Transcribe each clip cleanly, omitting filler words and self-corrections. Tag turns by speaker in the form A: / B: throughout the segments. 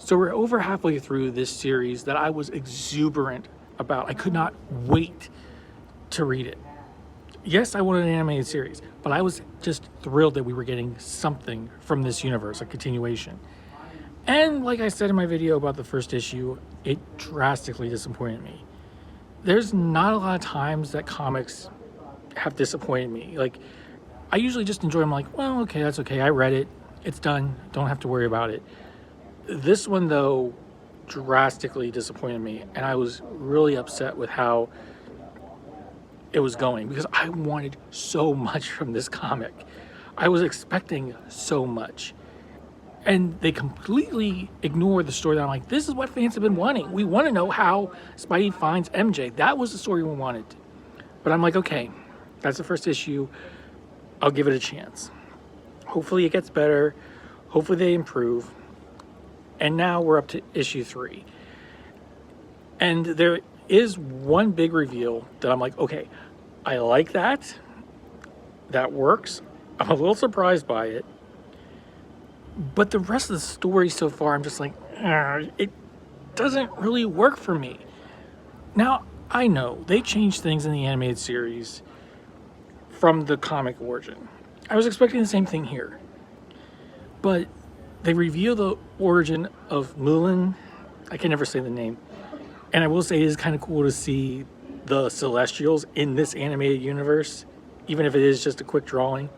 A: So we're over halfway through this series that I was exuberant about. I could not wait to read it. Yes, I wanted an animated series, but I was just thrilled that we were getting something from this universe, a continuation. And like I said in my video about the first issue, it drastically disappointed me. There's not a lot of times that comics have disappointed me. Like, I usually just enjoy them like, well, okay, that's okay. I read it. It's done. Don't have to worry about it. This one, though, drastically disappointed me. And I was really upset with how it was going because I wanted so much from this comic. I was expecting so much. And they completely ignored the story that I'm like, this is what fans have been wanting. We want to know how Spidey finds MJ. That was the story we wanted. But I'm like, okay, that's the first issue. I'll give it a chance. Hopefully it gets better. Hopefully they improve. And now we're up to issue 3. And there is one big reveal that I'm like, okay, I like that. That works. I'm a little surprised by it. But the rest of the story so far, I'm just like, it doesn't really work for me. Now, I know they changed things in the animated series from the comic origin. I was expecting the same thing here. But they reveal the origin of Mulan. I can never say the name. And I will say it is kind of cool to see the Celestials in this animated universe, even if it is just a quick drawing.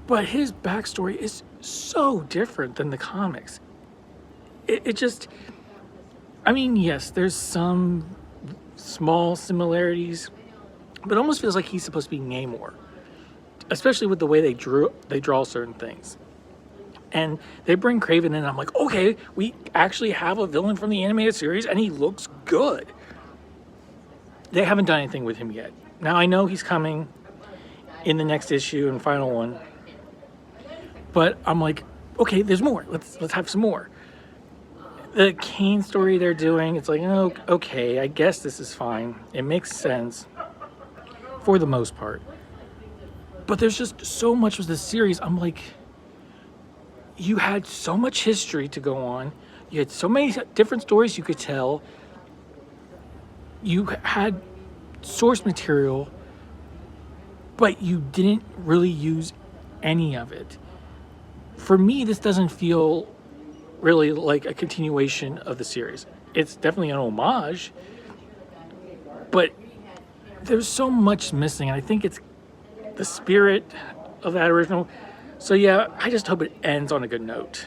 A: But his backstory is so different than the comics. It just, I mean, yes, there's some small similarities, but it almost feels like he's supposed to be Namor, especially with the way they draw certain things. And they bring Kraven in, and I'm like, okay, we actually have a villain from the animated series, and he looks good. They haven't done anything with him yet. Now, I know he's coming in the next issue and final one, but I'm like, okay, there's more. Let's have some more. The Kane story they're doing, it's like, oh, okay, I guess this is fine. It makes sense for the most part. But there's just so much with this series. I'm like, you had so much history to go on. You had so many different stories you could tell. You had source material, but you didn't really use any of it. For me, this doesn't feel really like a continuation of the series. It's definitely an homage, but there's so much missing, and I think it's the spirit of that original. So yeah, I just hope it ends on a good note.